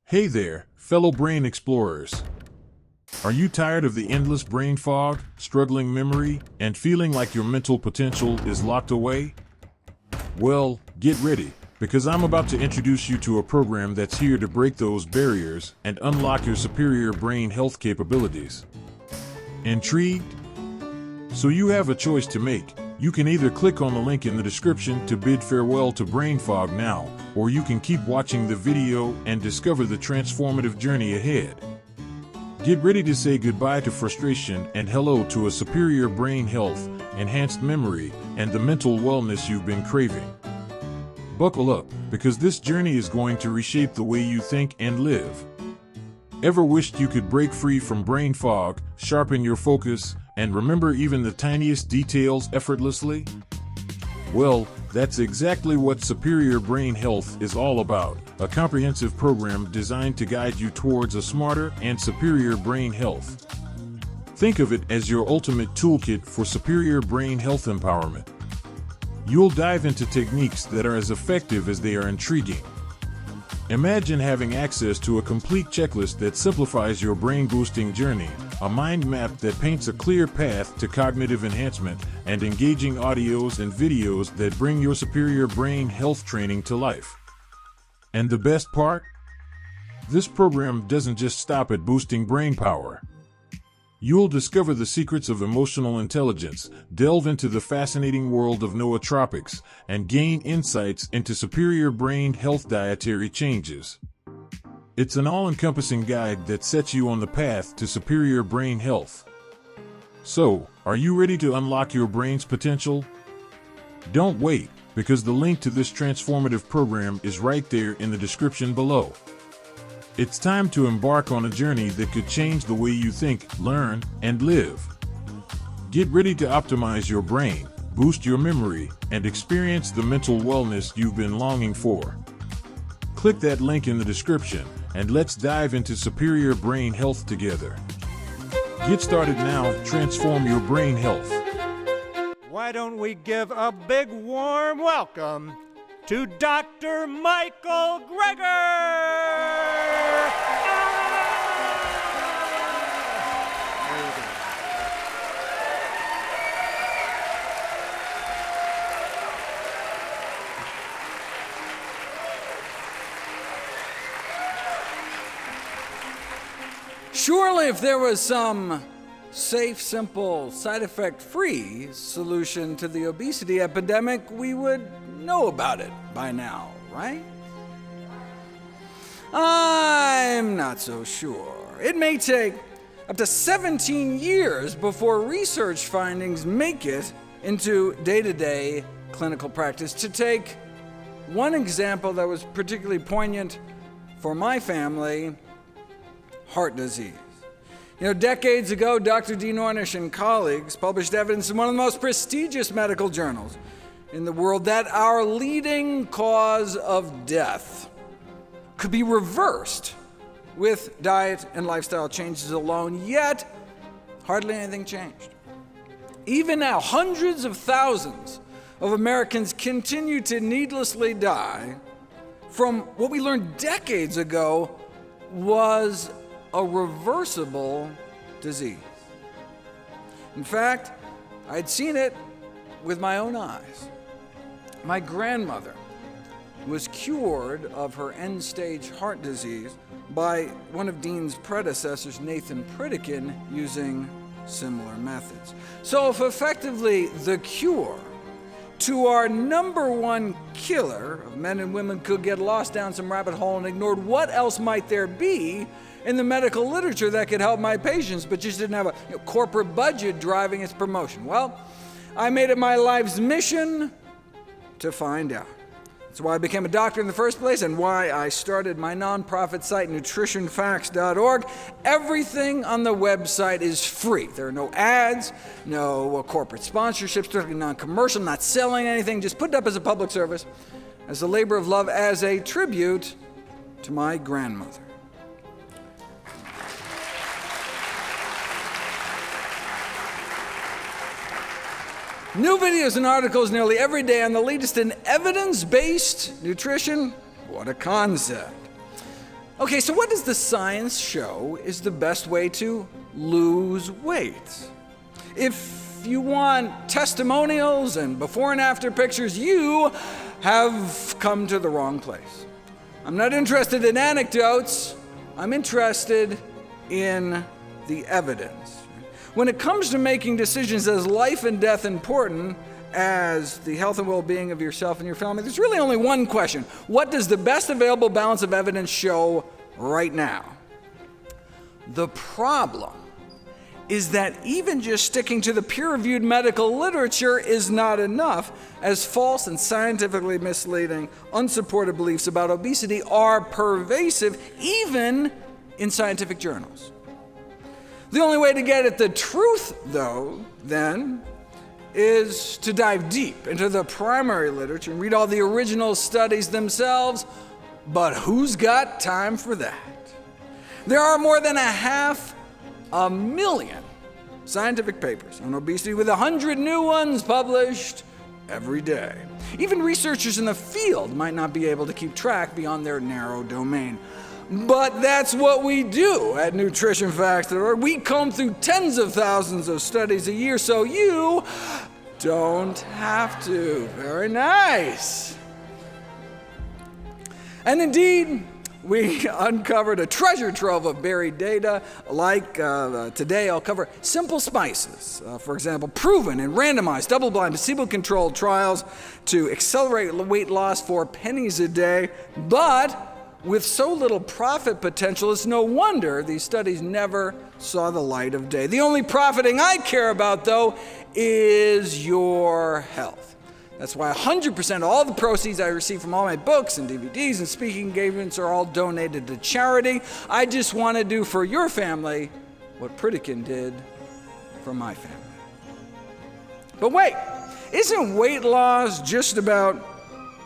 Hey there, fellow brain explorers. Are you tired of the endless brain fog, struggling memory, and feeling like your mental potential is locked away? Well, get ready, because I'm about to introduce you to a program that's here to break those barriers and unlock your superior brain health capabilities. Intrigued? So you have a choice to make. You can either click on the link in the description to bid farewell to brain fog now, or you can keep watching the video and discover the transformative journey ahead. Get ready to say goodbye to frustration and hello to a superior brain health, enhanced memory, and the mental wellness you've been craving. Buckle up, because this journey is going to reshape the way you think and live. Ever wished you could break free from brain fog, sharpen your focus, and remember even the tiniest details effortlessly? Well, that's exactly what Superior Brain Health is all about, a comprehensive program designed to guide you towards a smarter and superior brain health. Think of it as your ultimate toolkit for superior brain health empowerment. You'll dive into techniques that are as effective as they are intriguing. Imagine having access to a complete checklist that simplifies your brain-boosting journey, a mind map that paints a clear path to cognitive enhancement, and engaging audios and videos that bring your superior brain health training to life. And the best part? This program doesn't just stop at boosting brain power. You'll discover the secrets of emotional intelligence, delve into the fascinating world of nootropics, and gain insights into superior brain health dietary changes. It's an all-encompassing guide that sets you on the path to superior brain health. So, are you ready to unlock your brain's potential? Don't wait, because the link to this transformative program is right there in the description below. It's time to embark on a journey that could change the way you think, learn, and live. Get ready to optimize your brain, boost your memory, and experience the mental wellness you've been longing for. Click that link in the description, and let's dive into superior brain health together. Get started now, transform your brain health. Why don't we give a big warm welcome to Dr. Michael Greger! Surely if there was some safe, simple, side effect-free solution to the obesity epidemic, we would know about it by now, right? I'm not so sure. It may take up to 17 years before research findings make it into day-to-day clinical practice. To take one example that was particularly poignant for my family, heart disease. Decades ago, Dr. Dean Ornish and colleagues published evidence in one of the most prestigious medical journals in the world that our leading cause of death could be reversed with diet and lifestyle changes alone, yet hardly anything changed. Even now, hundreds of thousands of Americans continue to needlessly die from what we learned decades ago was a reversible disease. In fact, I'd seen it with my own eyes. My grandmother was cured of her end-stage heart disease by one of Dean's predecessors, Nathan Pritikin, using similar methods. So if effectively the cure to our number one killer of men and women could get lost down some rabbit hole and ignored, what else might there be in the medical literature that could help my patients, but just didn't have a corporate budget driving its promotion? Well, I made it my life's mission to find out. That's why I became a doctor in the first place and why I started my nonprofit site, nutritionfacts.org. Everything on the website is free. There are no ads, no corporate sponsorships, strictly non-commercial, not selling anything, just put it up as a public service, as a labor of love, as a tribute to my grandmother. New videos and articles nearly every day on the latest in evidence-based nutrition. What a concept. Okay, so what does the science show is the best way to lose weight? If you want testimonials and before and after pictures, you have come to the wrong place. I'm not interested in anecdotes. I'm interested in the evidence. When it comes to making decisions as life and death important as the health and well-being of yourself and your family, there's really only one question. What does the best available balance of evidence show right now? The problem is that even just sticking to the peer-reviewed medical literature is not enough, as false and scientifically misleading, unsupported beliefs about obesity are pervasive, even in scientific journals. The only way to get at the truth, though, then, is to dive deep into the primary literature and read all the original studies themselves, but who's got time for that? There are more than 500,000 scientific papers on obesity, with 100 new ones published every day. Even researchers in the field might not be able to keep track beyond their narrow domain. But that's what we do at NutritionFacts.org. We comb through tens of thousands of studies a year, so you don't have to. Very nice. And indeed, we uncovered a treasure trove of buried data. Like today, I'll cover simple spices. For example, proven in randomized, double-blind, placebo-controlled trials to accelerate weight loss for pennies a day. But with so little profit potential, it's no wonder these studies never saw the light of day. The only profiting I care about, though, is your health. That's why 100% of all the proceeds I receive from all my books and DVDs and speaking engagements are all donated to charity. I just want to do for your family what Pritikin did for my family. But wait, isn't weight loss just about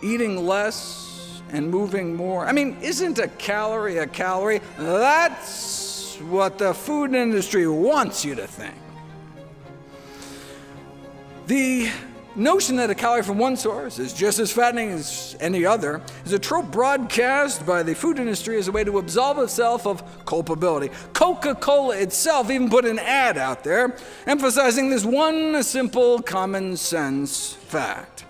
eating less and moving more? I mean, isn't a calorie a calorie? That's what the food industry wants you to think. The notion that a calorie from one source is just as fattening as any other is a trope broadcast by the food industry as a way to absolve itself of culpability. Coca-Cola itself even put an ad out there emphasizing this one simple common sense fact.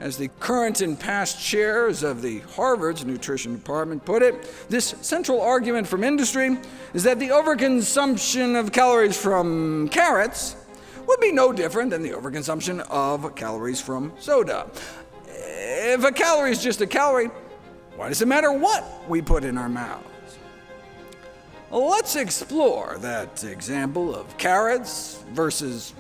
As the current and past chairs of the Harvard's nutrition department put it, this central argument from industry is that the overconsumption of calories from carrots would be no different than the overconsumption of calories from soda. If a calorie is just a calorie, why does it matter what we put in our mouths? Let's explore that example of carrots versus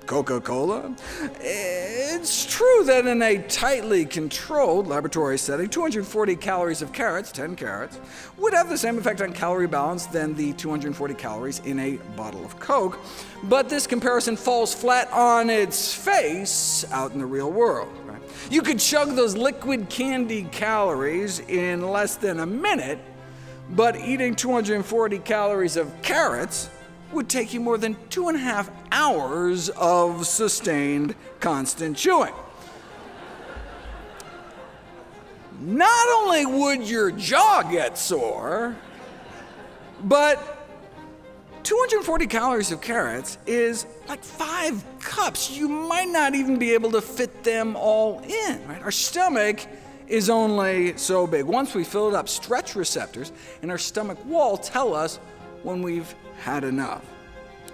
Coca-Cola. It's true that in a tightly controlled laboratory setting, 240 calories of carrots, 10 carrots, would have the same effect on calorie balance than the 240 calories in a bottle of Coke. But this comparison falls flat on its face out in the real world. Right? You could chug those liquid candy calories in less than a minute, but eating 240 calories of carrots would take you more than 2.5 hours of sustained, constant chewing. Not only would your jaw get sore, but 240 calories of carrots is like 5 cups. You might not even be able to fit them all in, right? Our stomach is only so big. Once we fill it up, stretch receptors in our stomach wall tell us when we've had enough.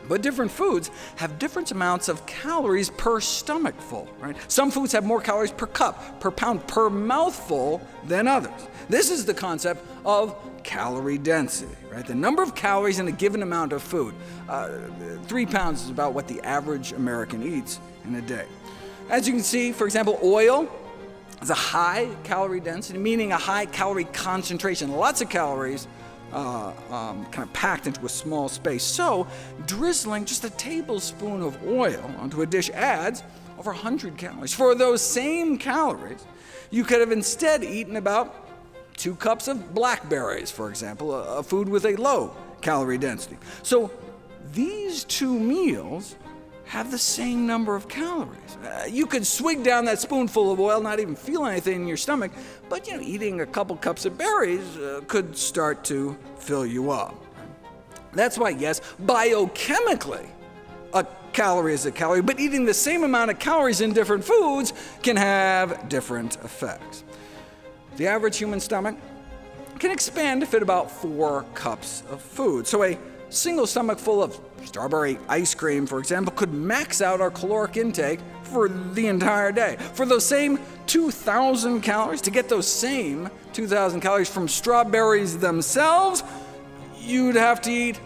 But different foods have different amounts of calories per stomachful, right? Some foods have more calories per cup, per pound, per mouthful than others. This is the concept of calorie density, right? The number of calories in a given amount of food. 3 pounds is about what the average American eats in a day. As you can see, for example, oil has a high calorie density, meaning a high calorie concentration. Lots of calories kind of packed into a small space. So, drizzling just a tablespoon of oil onto a dish adds over 100 calories. For those same calories, you could have instead eaten about 2 cups of blackberries, for example, a food with a low calorie density. So, these 2 meals have the same number of calories. You could swig down that spoonful of oil, not even feel anything in your stomach, but eating a couple cups of berries could start to fill you up. That's why, yes, biochemically, a calorie is a calorie, but eating the same amount of calories in different foods can have different effects. The average human stomach can expand to fit about 4 cups of food. So a single stomach full of strawberry ice cream, for example, could max out our caloric intake for the entire day. For those same 2,000 calories, to get those same 2,000 calories from strawberries themselves, you'd have to eat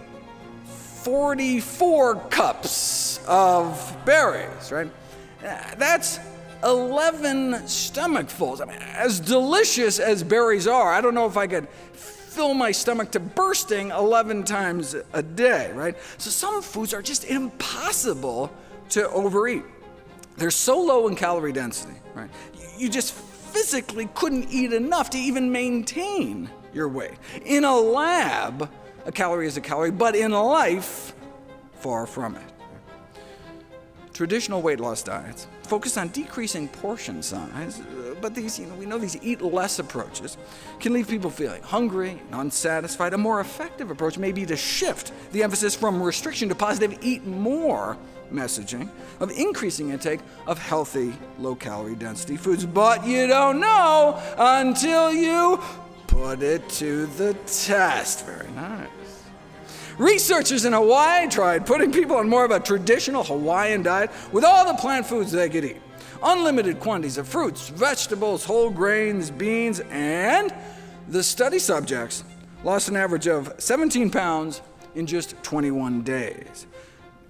44 cups of berries, right? That's 11 stomachfuls. I mean, as delicious as berries are, I don't know if I could fill my stomach to bursting 11 times a day, right? So some foods are just impossible to overeat. They're so low in calorie density, right? You just physically couldn't eat enough to even maintain your weight. In a lab, a calorie is a calorie, but in life, far from it. Traditional weight loss diets focus on decreasing portion size, but these, we know these eat less approaches can leave people feeling hungry and unsatisfied. A more effective approach may be to shift the emphasis from restriction to positive eat more messaging of increasing intake of healthy, low-calorie density foods. But you don't know until you put it to the test. Very nice. Researchers in Hawaii tried putting people on more of a traditional Hawaiian diet with all the plant foods they could eat. Unlimited quantities of fruits, vegetables, whole grains, beans, and the study subjects lost an average of 17 pounds in just 21 days.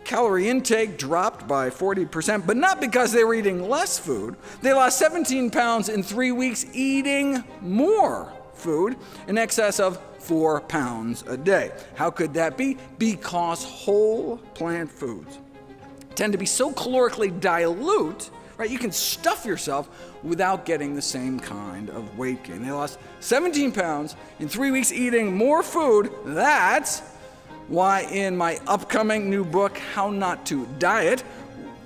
Calorie intake dropped by 40%, but not because they were eating less food. They lost 17 pounds in 3 weeks eating more food, in excess of 4 pounds a day. How could that be? Because whole plant foods tend to be so calorically dilute, right? You can stuff yourself without getting the same kind of weight gain. They lost 17 pounds in 3 weeks eating more food. That's why in my upcoming new book, How Not to Diet,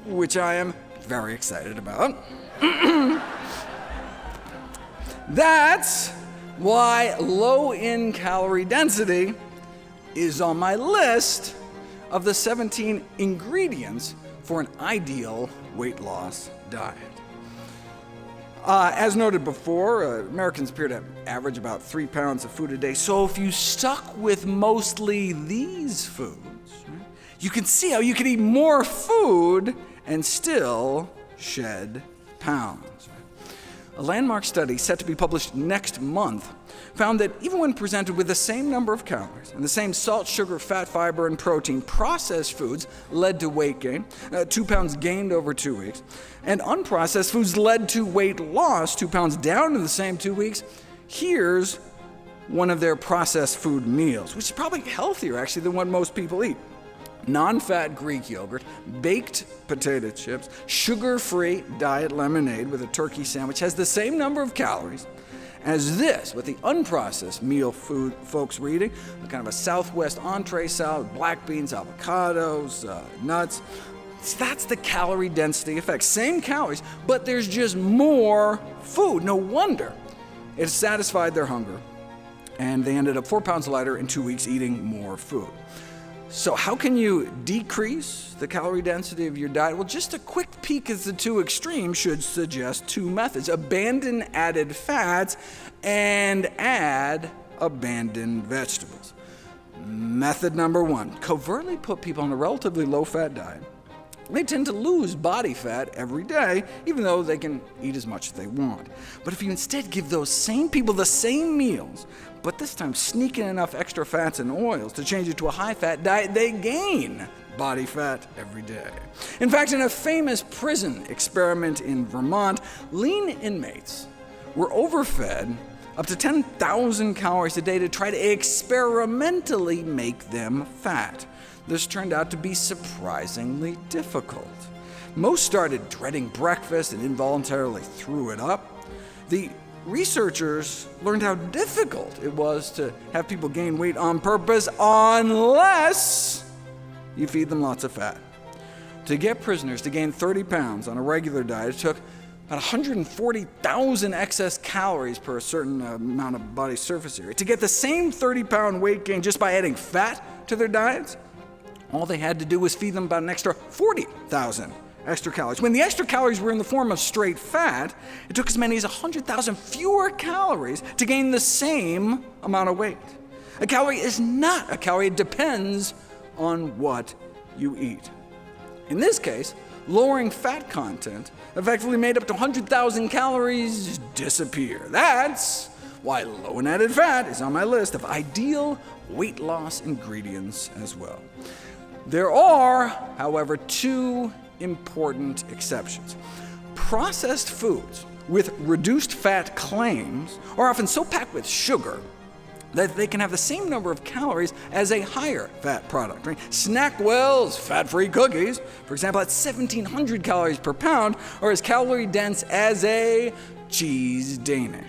which I am very excited about, that's why low in calorie density is on my list of the 17 ingredients for an ideal weight loss diet. As noted before, Americans appear to average about 3 pounds of food a day. So if you stuck with mostly these foods, right, you can see how you could eat more food and still shed pounds. A landmark study set to be published next month found that even when presented with the same number of calories and the same salt, sugar, fat, fiber, and protein, processed foods led to weight gain, 2 pounds gained over 2 weeks, and unprocessed foods led to weight loss, 2 pounds down in the same 2 weeks. Here's one of their processed food meals, which is probably healthier actually than what most people eat. Non-fat Greek yogurt, baked potato chips, sugar-free diet lemonade with a turkey sandwich has the same number of calories as this, with the unprocessed meal food folks were eating, kind of a Southwest entree salad, black beans, avocados, nuts. That's the calorie density effect. Same calories, but there's just more food. No wonder it satisfied their hunger, and they ended up 4 pounds lighter in 2 weeks eating more food. So how can you decrease the calorie density of your diet? Well, just a quick peek at the two extremes should suggest 2 methods. Abandon added fats and add abandoned vegetables. Method number 1, covertly put people on a relatively low-fat diet. They tend to lose body fat every day, even though they can eat as much as they want. But if you instead give those same people the same meals, but this time sneak in enough extra fats and oils to change it to a high-fat diet, they gain body fat every day. In fact, in a famous prison experiment in Vermont, lean inmates were overfed up to 10,000 calories a day to try to experimentally make them fat. This turned out to be surprisingly difficult. Most started dreading breakfast and involuntarily threw it up. The researchers learned how difficult it was to have people gain weight on purpose unless you feed them lots of fat. To get prisoners to gain 30 pounds on a regular diet, it took about 140,000 excess calories per a certain amount of body surface area. To get the same 30-pound weight gain just by adding fat to their diets, all they had to do was feed them about an extra 40,000 extra calories. When the extra calories were in the form of straight fat, it took as many as 100,000 fewer calories to gain the same amount of weight. A calorie is not a calorie. It depends on what you eat. In this case, lowering fat content effectively made up to 100,000 calories disappear. That's why low in added fat is on my list of ideal weight loss ingredients as well. There are, however, two important exceptions. Processed foods with reduced fat claims are often so packed with sugar that they can have the same number of calories as a higher fat product. Right? Snackwell's fat-free cookies, for example, at 1,700 calories per pound, are as calorie dense as a cheese Danish.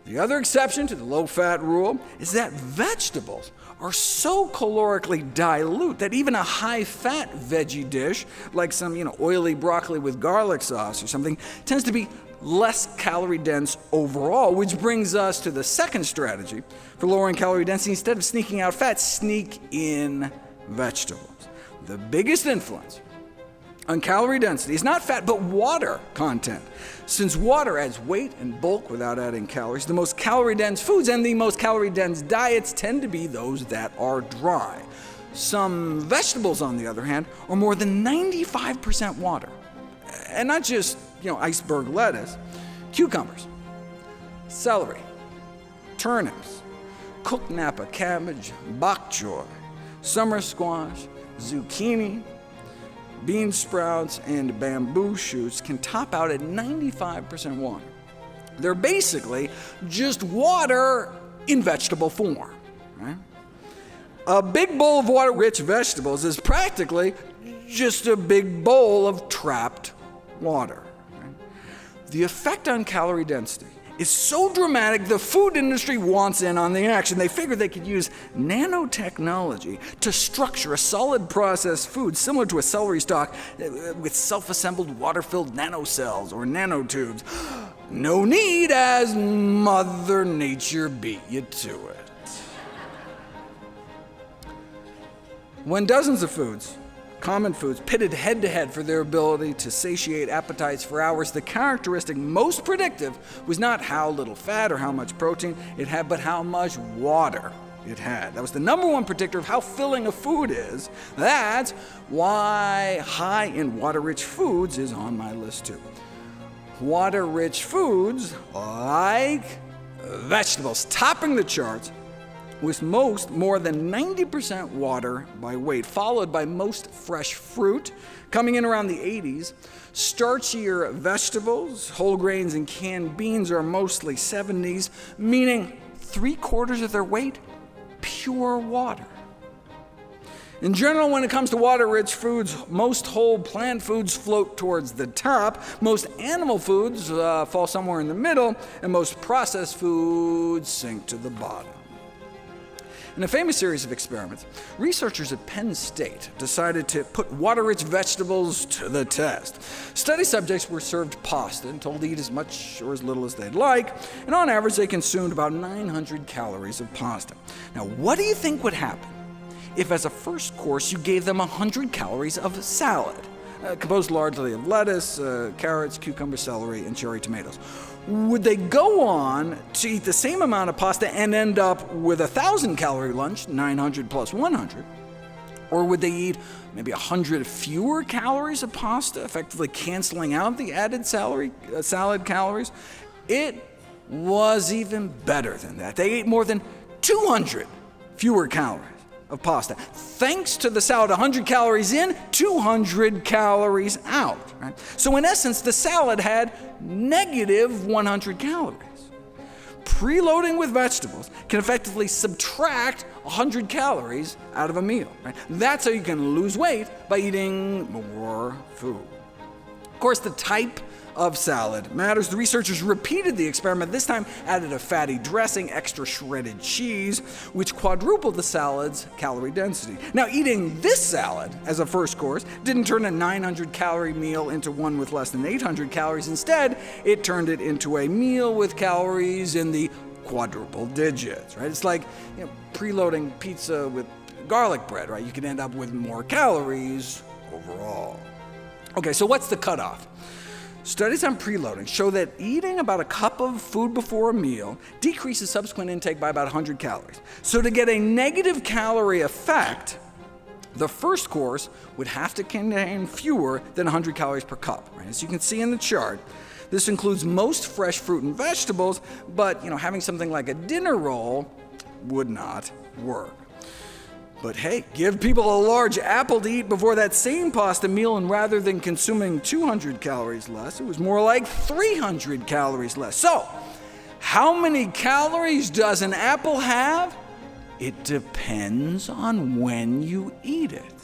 The other exception to the low-fat rule is that vegetables are so calorically dilute that even a high-fat veggie dish, like some oily broccoli with garlic sauce or something, tends to be less calorie dense overall, which brings us to the second strategy for lowering calorie density. Instead of sneaking out fat, sneak in vegetables. The biggest influence on calorie density is not fat, but water content. Since water adds weight and bulk without adding calories, the most calorie-dense foods and the most calorie-dense diets tend to be those that are dry. Some vegetables, on the other hand, are more than 95% water. And not just, iceberg lettuce, cucumbers, celery, turnips, cooked Napa cabbage, bok choy, summer squash, zucchini, bean sprouts, and bamboo shoots can top out at 95% water. They're basically just water in vegetable form. Right? A big bowl of water-rich vegetables is practically just a big bowl of trapped water. Right? The effect on calorie density is so dramatic, the food industry wants in on the action. They figure they could use nanotechnology to structure a solid processed food similar to a celery stalk with self-assembled water-filled nanocells or nanotubes. No need, as Mother Nature beat you to it. When dozens of common foods, pitted head-to-head for their ability to satiate appetites for hours, the characteristic most predictive was not how little fat or how much protein it had, but how much water it had. That was the number one predictor of how filling a food is. That's why high in water-rich foods is on my list too. Water-rich foods like vegetables topping the charts, with most more than 90% water by weight, followed by most fresh fruit, coming in around the 80s. Starchier vegetables, whole grains, and canned beans are mostly 70s, meaning 3/4 of their weight, pure water. In general, when it comes to water-rich foods, most whole plant foods float towards the top, most animal foods fall somewhere in the middle, and most processed foods sink to the bottom. In a famous series of experiments, researchers at Penn State decided to put water-rich vegetables to the test. Study subjects were served pasta and told to eat as much or as little as they'd like, and on average they consumed about 900 calories of pasta. Now, what do you think would happen if as a first course you gave them 100 calories of salad, composed largely of lettuce, carrots, cucumber, celery, and cherry tomatoes? Would they go on to eat the same amount of pasta and end up with a 1,000-calorie lunch, 900 plus 100? Or would they eat maybe 100 fewer calories of pasta, effectively canceling out the added salad calories? It was even better than that. They ate more than 200 fewer calories of pasta. Thanks to the salad, 100 calories in, 200 calories out. Right? So in essence, the salad had negative 100 calories. Preloading with vegetables can effectively subtract 100 calories out of a meal. Right? That's how you can lose weight, by eating more food. Of course, the type of salad matters. The researchers repeated the experiment, this time added a fatty dressing, extra shredded cheese, which quadrupled the salad's calorie density. Now, eating this salad as a first course didn't turn a 900-calorie meal into one with less than 800 calories. Instead, it turned it into a meal with calories in the quadruple digits, right? It's like preloading pizza with garlic bread, right? You can end up with more calories overall. Okay, so what's the cutoff? Studies on preloading show that eating about a cup of food before a meal decreases subsequent intake by about 100 calories. So to get a negative calorie effect, the first course would have to contain fewer than 100 calories per cup, right? As you can see in the chart, this includes most fresh fruit and vegetables, but having something like a dinner roll would not work. But hey, give people a large apple to eat before that same pasta meal, and rather than consuming 200 calories less, it was more like 300 calories less. So, how many calories does an apple have? It depends on when you eat it.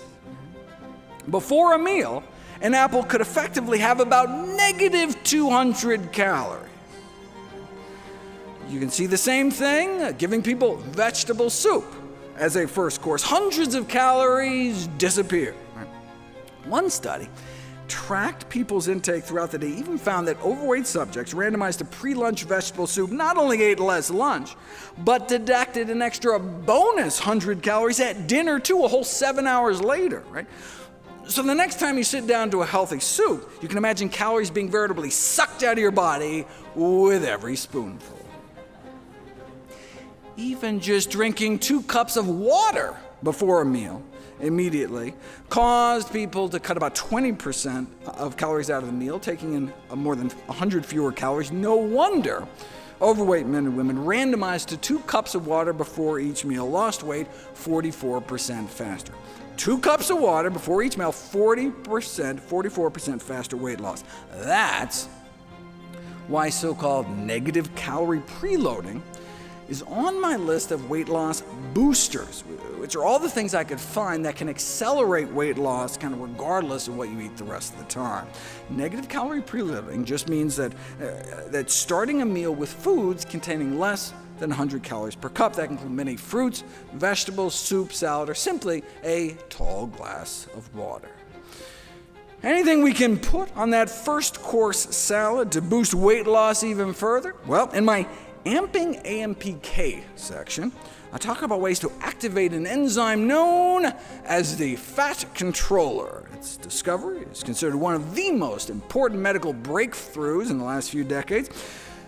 Before a meal, an apple could effectively have about negative 200 calories. You can see the same thing giving people vegetable soup as a first course. Hundreds of calories disappear. One study tracked people's intake throughout the day, even found that overweight subjects randomized to pre-lunch vegetable soup not only ate less lunch, but deducted an extra bonus 100 calories at dinner too, a whole 7 hours later, right? So the next time you sit down to a healthy soup, you can imagine calories being veritably sucked out of your body with every spoonful. Even just drinking 2 cups of water before a meal immediately caused people to cut about 20% of calories out of the meal, taking in more than 100 fewer calories. No wonder overweight men and women randomized to 2 cups of water before each meal lost weight 44% faster. 2 cups of water before each meal, 44% faster weight loss. That's why so-called negative calorie preloading is on my list of weight loss boosters, which are all the things I could find that can accelerate weight loss kind of regardless of what you eat the rest of the time. Negative calorie preloading just means that starting a meal with foods containing less than 100 calories per cup. That can include many fruits, vegetables, soup, salad, or simply a tall glass of water. Anything we can put on that first course salad to boost weight loss even further? Well, in my Amping AMPK section, I talk about ways to activate an enzyme known as the fat controller. Its discovery is considered one of the most important medical breakthroughs in the last few decades.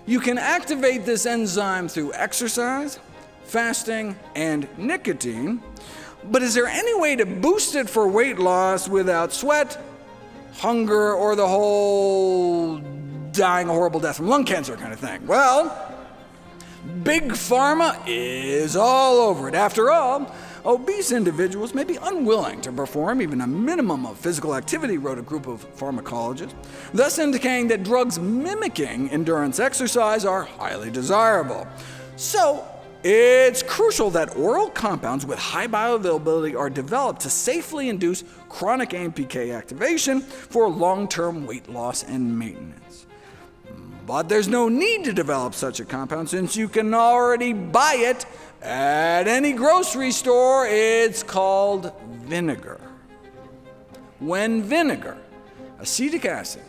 You can activate this enzyme through exercise, fasting, and nicotine. But is there any way to boost it for weight loss without sweat, hunger, or the whole dying a horrible death from lung cancer kind of thing? Well, Big Pharma is all over it. After all, obese individuals may be unwilling to perform even a minimum of physical activity, wrote a group of pharmacologists, thus indicating that drugs mimicking endurance exercise are highly desirable. So, it's crucial that oral compounds with high bioavailability are developed to safely induce chronic AMPK activation for long-term weight loss and maintenance. But there's no need to develop such a compound since you can already buy it at any grocery store. It's called vinegar. When vinegar, acetic acid,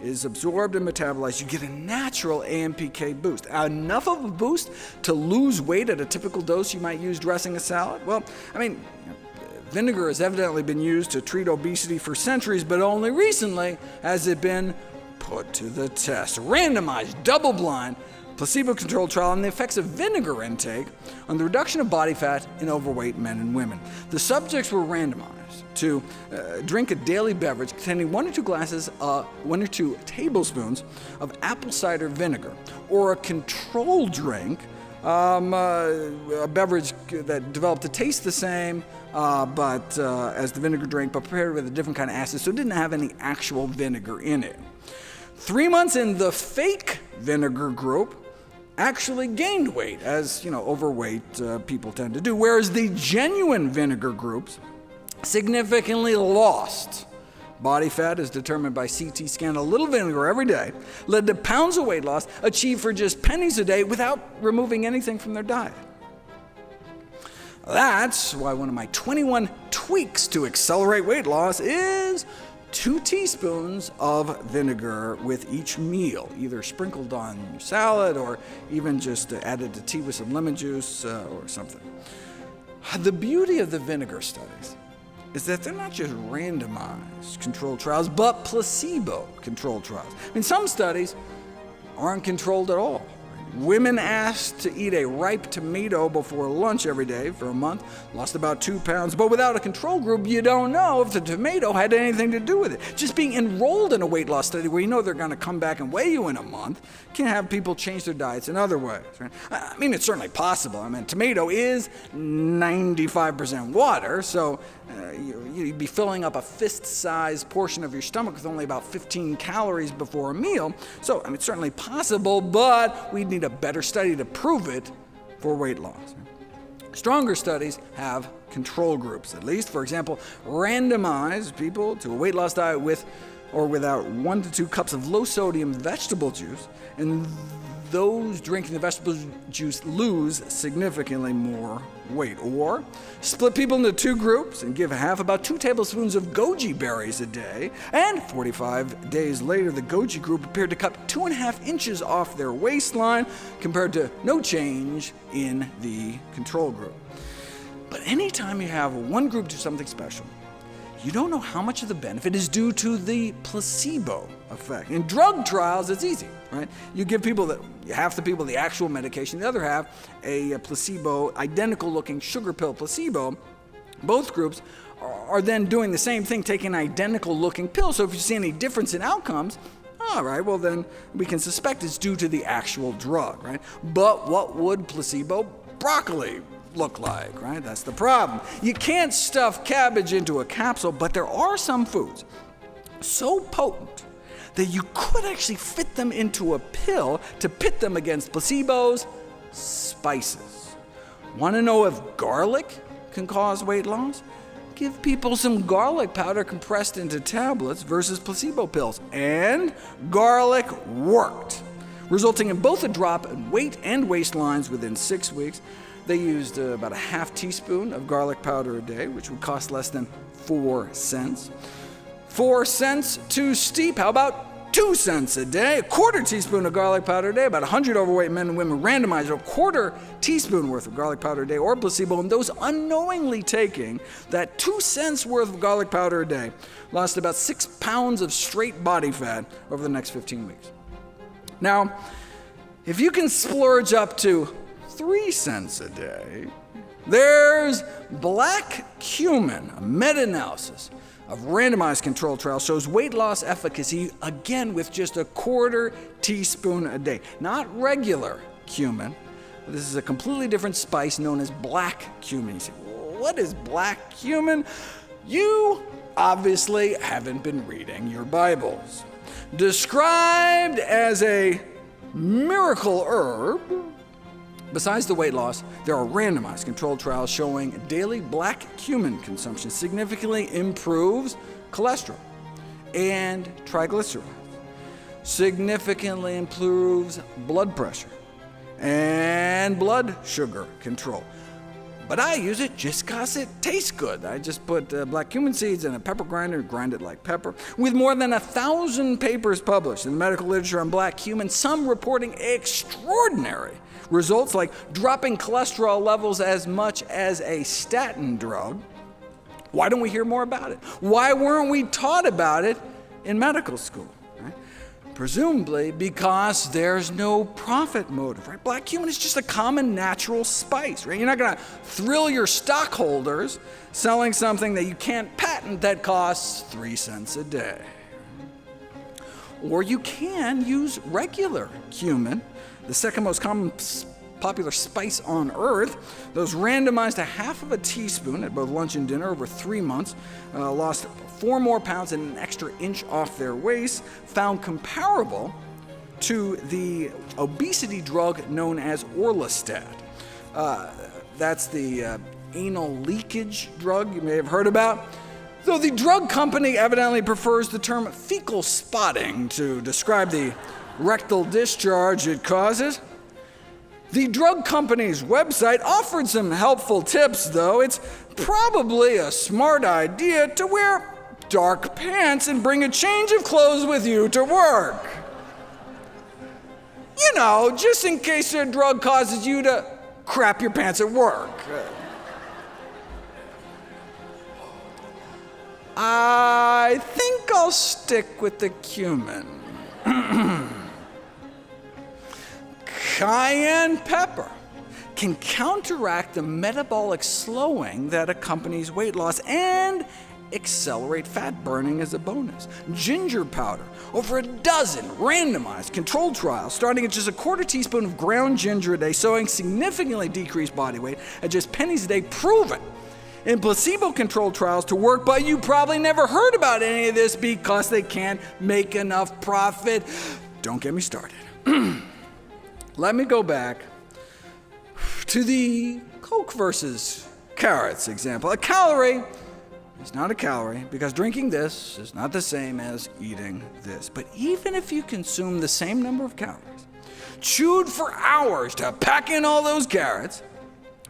is absorbed and metabolized, you get a natural AMPK boost. Enough of a boost to lose weight at a typical dose you might use dressing a salad? Well, vinegar has evidently been used to treat obesity for centuries, but only recently has it been put to the test. Randomized, double-blind, placebo-controlled trial on the effects of vinegar intake on the reduction of body fat in overweight men and women. The subjects were randomized to drink a daily beverage containing 1 or 2 tablespoons of apple cider vinegar, or a control drink, a beverage that developed to taste the same but as the vinegar drink, but prepared with a different kind of acid, so it didn't have any actual vinegar in it. 3 months in, the fake vinegar group actually gained weight, as overweight people tend to do, whereas the genuine vinegar groups significantly lost body fat is determined by CT scan. A little vinegar every day led to pounds of weight loss achieved for just pennies a day without removing anything from their diet. That's why one of my 21 tweaks to accelerate weight loss is 2 teaspoons of vinegar with each meal, either sprinkled on your salad or even just added to tea with some lemon juice or something. The beauty of the vinegar studies is that they're not just randomized controlled trials, but placebo-controlled trials. I mean, some studies aren't controlled at all. Women asked to eat a ripe tomato before lunch every day for a month, lost about 2 pounds, but without a control group, you don't know if the tomato had anything to do with it. Just being enrolled in a weight loss study where you know they're going to come back and weigh you in a month can have people change their diets in other ways. Right? I mean, it's certainly possible. I mean, tomato is 95% water, so you'd be filling up a fist-sized portion of your stomach with only about 15 calories before a meal. So, I mean, it's certainly possible, but we'd need a better study to prove it for weight loss. Stronger studies have control groups, at least. For example, randomize people to a weight loss diet with or without 1 to 2 cups of low-sodium vegetable juice, and those drinking the vegetable juice lose significantly more weight. Or split people into 2 groups and give half about 2 tablespoons of goji berries a day, and 45 days later the goji group appeared to cut 2.5 inches off their waistline compared to no change in the control group. But anytime you have one group do something special, you don't know how much of the benefit is due to the placebo effect. In drug trials, it's easy, right? You give people half the people the actual medication, the other half a placebo, identical-looking sugar pill placebo. Both groups are then doing the same thing, taking an identical-looking pill. So if you see any difference in outcomes, all right, well then we can suspect it's due to the actual drug, right? But what would placebo broccoli look like, right? That's the problem. You can't stuff cabbage into a capsule, but there are some foods so potent that you could actually fit them into a pill to pit them against placebos. Spices. Want to know if garlic can cause weight loss? Give people some garlic powder compressed into tablets versus placebo pills. And garlic worked, resulting in both a drop in weight and waistlines within 6 weeks. They used about a half teaspoon of garlic powder a day, which would cost less than 4 cents. 4 cents too steep? How about 2 cents a day? A quarter teaspoon of garlic powder a day. About 100 overweight men and women randomized a quarter teaspoon worth of garlic powder a day or placebo, and those unknowingly taking that 2 cents worth of garlic powder a day lost about 6 pounds of straight body fat over the next 15 weeks. Now, if you can splurge up to 3 cents a day, there's black cumin. A meta-analysis of randomized controlled trial shows weight loss efficacy, again with just a quarter teaspoon a day. Not regular cumin. This is a completely different spice known as black cumin. You say, what is black cumin? You obviously haven't been reading your Bibles. Described as a miracle herb, besides the weight loss, there are randomized controlled trials showing daily black cumin consumption significantly improves cholesterol and triglycerides, significantly improves blood pressure and blood sugar control. But I use it just because it tastes good. I just put black cumin seeds in a pepper grinder and grind it like pepper. With more than 1,000 papers published in the medical literature on black cumin, some reporting extraordinary results like dropping cholesterol levels as much as a statin drug. Why don't we hear more about it? Why weren't we taught about it in medical school? Right? Presumably because there's no profit motive. Right? Black cumin is just a common natural spice. Right? You're not going to thrill your stockholders selling something that you can't patent that costs 3 cents a day. Or you can use regular cumin, the second most common popular spice on earth. Those randomized to half of a teaspoon at both lunch and dinner over 3 months lost 4 more pounds and an extra inch off their waist, found comparable to the obesity drug known as Orlistat. That's the anal leakage drug you may have heard about. Though the drug company evidently prefers the term fecal spotting to describe the rectal discharge it causes. The drug company's website offered some helpful tips, though. It's probably a smart idea to wear dark pants and bring a change of clothes with you to work. You know, just in case your drug causes you to crap your pants at work. I think I'll stick with the cumin. Cayenne pepper can counteract the metabolic slowing that accompanies weight loss and accelerate fat burning as a bonus. Ginger powder, over a dozen randomized controlled trials starting at just a quarter teaspoon of ground ginger a day, showing significantly decreased body weight at just pennies a day, proven in placebo-controlled trials to work, but you probably never heard about any of this because they can't make enough profit. Don't get me started. Let me go back to the Coke versus carrots example. A calorie is not a calorie because drinking this is not the same as eating this. But even if you consume the same number of calories, chewed for hours to pack in all those carrots,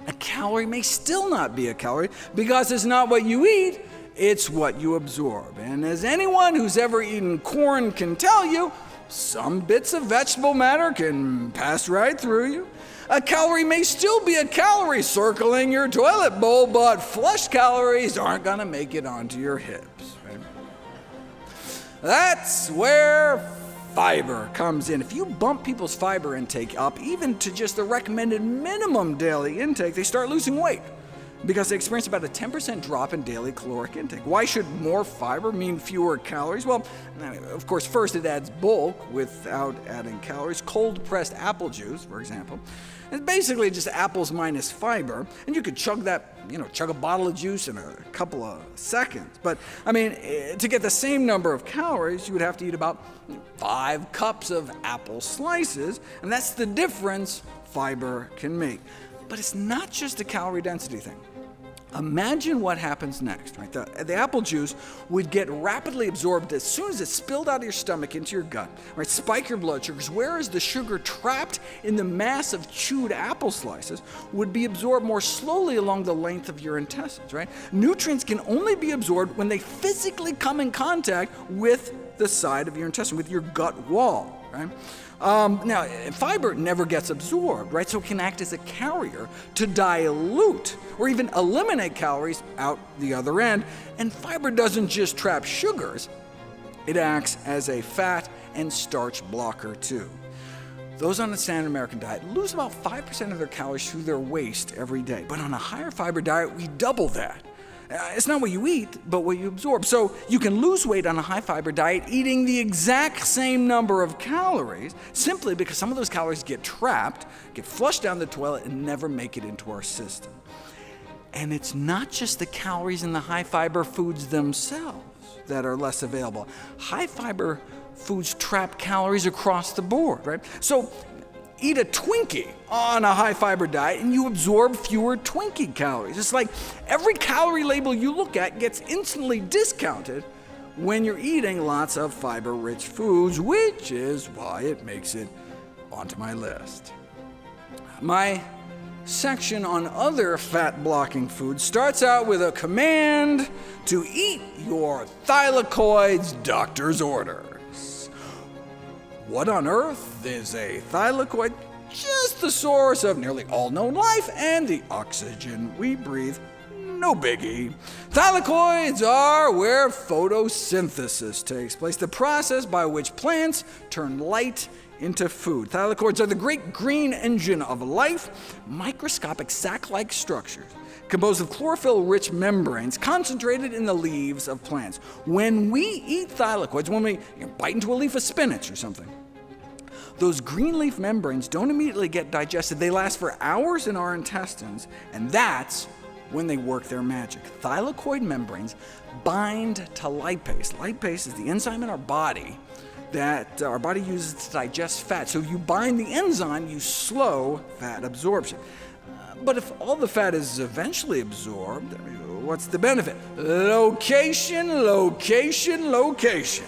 a calorie may still not be a calorie because it's not what you eat, it's what you absorb. And as anyone who's ever eaten corn can tell you, some bits of vegetable matter can pass right through you. A calorie may still be a calorie circling your toilet bowl, but flush calories aren't going to make it onto your hips. Right? That's where fiber comes in. If you bump people's fiber intake up, even to just the recommended minimum daily intake, they start losing weight because they experience about a 10% drop in daily caloric intake. Why should more fiber mean fewer calories? Well, of course, first it adds bulk without adding calories. Cold-pressed apple juice, for example, is basically just apples minus fiber, and you could chug that, chug a bottle of juice in a couple of seconds. But, to get the same number of calories, you would have to eat about 5 cups of apple slices, and that's the difference fiber can make. But it's not just a calorie density thing. Imagine what happens next, right? The apple juice would get rapidly absorbed as soon as it spilled out of your stomach into your gut, right? Spike your blood sugars, whereas the sugar trapped in the mass of chewed apple slices would be absorbed more slowly along the length of your intestines, right? Nutrients can only be absorbed when they physically come in contact with the side of your intestine, with your gut wall, right? Now, fiber never gets absorbed, right? So it can act as a carrier to dilute or even eliminate calories out the other end. And fiber doesn't just trap sugars, it acts as a fat and starch blocker too. Those on the standard American diet lose about 5% of their calories through their waste every day. But on a higher fiber diet, we double that. It's not what you eat, but what you absorb. So you can lose weight on a high-fiber diet eating the exact same number of calories simply because some of those calories get trapped, get flushed down the toilet, and never make it into our system. And it's not just the calories in the high-fiber foods themselves that are less available. High-fiber foods trap calories across the board, right? So eat a Twinkie on a high-fiber diet and you absorb fewer Twinkie calories. It's like every calorie label you look at gets instantly discounted when you're eating lots of fiber-rich foods, which is why it makes it onto my list. My section on other fat-blocking foods starts out with a command to eat your thylakoids, doctor's orders. What on earth is a thylakoid? Just the source of nearly all known life and the oxygen we breathe. No biggie. Thylakoids are where photosynthesis takes place, the process by which plants turn light into food. Thylakoids are the great green engine of life, microscopic sac-like structures composed of chlorophyll-rich membranes concentrated in the leaves of plants. When we eat thylakoids, when we bite into a leaf of spinach or something, those green leaf membranes don't immediately get digested. They last for hours in our intestines, and that's when they work their magic. Thylakoid membranes bind to lipase. Lipase is the enzyme in our body that our body uses to digest fat. So if you bind the enzyme, you slow fat absorption. But if all the fat is eventually absorbed, what's the benefit? Location, location, location.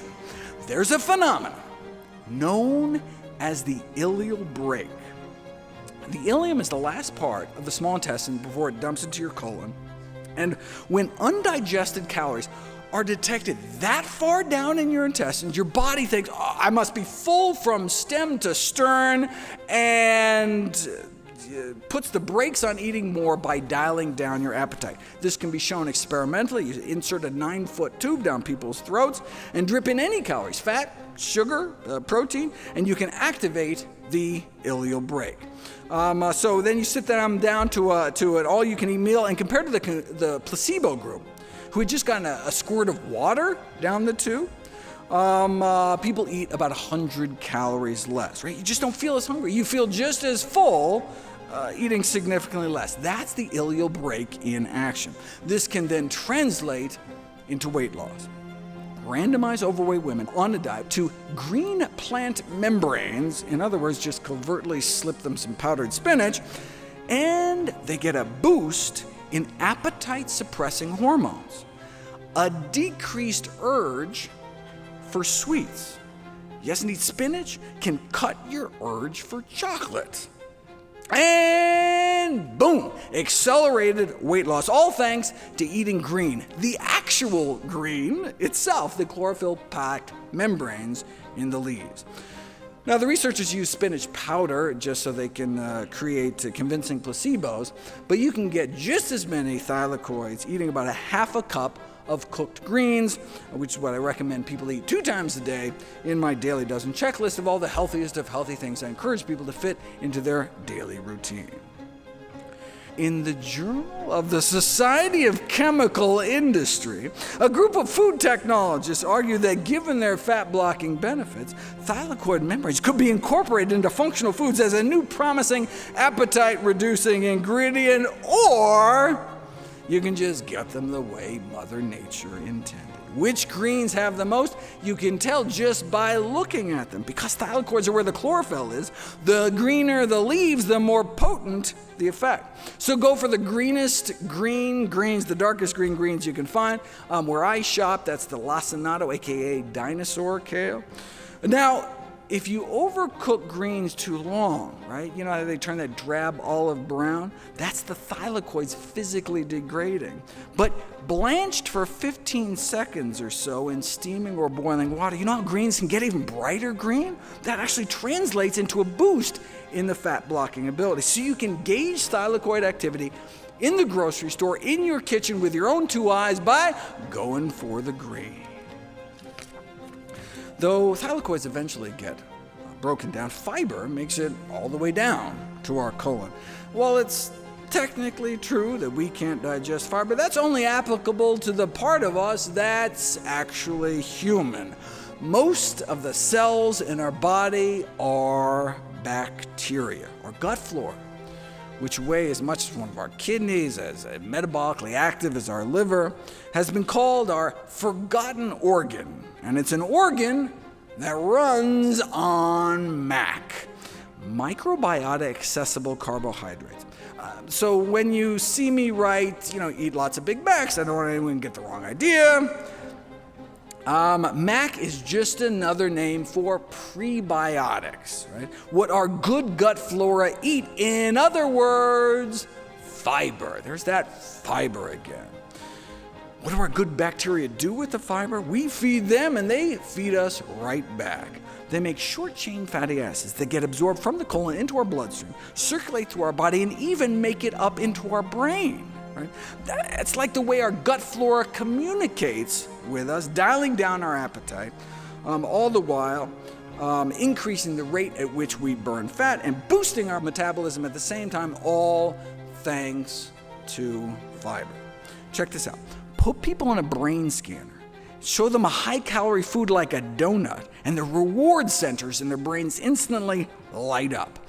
There's a phenomenon known as the ileal brake. The ileum is the last part of the small intestine before it dumps into your colon. And when undigested calories are detected that far down in your intestines, your body thinks, oh, I must be full from stem to stern, and puts the brakes on eating more by dialing down your appetite. This can be shown experimentally. You insert a 9-foot tube down people's throats and drip in any calories, fat, sugar, protein, and you can activate the ileal brake. So then you sit them down to an all-you-can-eat meal, and compared to the placebo group, who had just gotten a squirt of water down the tube, people eat about 100 calories less, right? You just don't feel as hungry. You feel just as full, eating significantly less. That's the ileal brake in action. This can then translate into weight loss. Randomize overweight women on a diet to green plant membranes, in other words, just covertly slip them some powdered spinach, and they get a boost in appetite-suppressing hormones, a decreased urge for sweets. Yes, indeed, spinach can cut your urge for chocolate. And boom, accelerated weight loss, all thanks to eating green, the actual green itself, the chlorophyll-packed membranes in the leaves. Now, the researchers use spinach powder just so they can create convincing placebos, but you can get just as many thylakoids eating about a half a cup of cooked greens, which is what I recommend people eat 2 times a day in my daily dozen checklist of all the healthiest of healthy things I encourage people to fit into their daily routine. In the Journal of the Society of Chemical Industry, a group of food technologists argue that given their fat-blocking benefits, thylakoid membranes could be incorporated into functional foods as a new promising appetite-reducing ingredient, or you can just get them the way Mother Nature intended. Which greens have the most? You can tell just by looking at them. Because thylakoids are where the chlorophyll is, the greener the leaves, the more potent the effect. So go for the greenest green greens, the darkest green greens you can find. Where I shop, that's the lacinato, aka dinosaur kale. Now, if you overcook greens too long, right? You know how they turn that drab olive brown? That's the thylakoids physically degrading. But blanched for 15 seconds or so in steaming or boiling water, you know how greens can get even brighter green? That actually translates into a boost in the fat-blocking ability. So you can gauge thylakoid activity in the grocery store, in your kitchen with your own 2 eyes by going for the green. Though thylakoids eventually get broken down, fiber makes it all the way down to our colon. While it's technically true that we can't digest fiber, that's only applicable to the part of us that's actually human. Most of the cells in our body are bacteria, or gut flora, which weigh as much as one of our kidneys, as metabolically active as our liver, has been called our forgotten organ. And it's an organ that runs on MAC, microbiota accessible carbohydrates. So when you see me write, eat lots of Big Macs, I don't want anyone to get the wrong idea. MAC is just another name for prebiotics, right? What our good gut flora eat. In other words, fiber. There's that fiber again. What do our good bacteria do with the fiber? We feed them and they feed us right back. They make short-chain fatty acids that get absorbed from the colon into our bloodstream, circulate through our body, and even make it up into our brain. Right? It's like the way our gut flora communicates with us, dialing down our appetite, all the while increasing the rate at which we burn fat and boosting our metabolism at the same time, all thanks to fiber. Check this out. Put people on a brain scanner, show them a high-calorie food like a donut, and the reward centers in their brains instantly light up.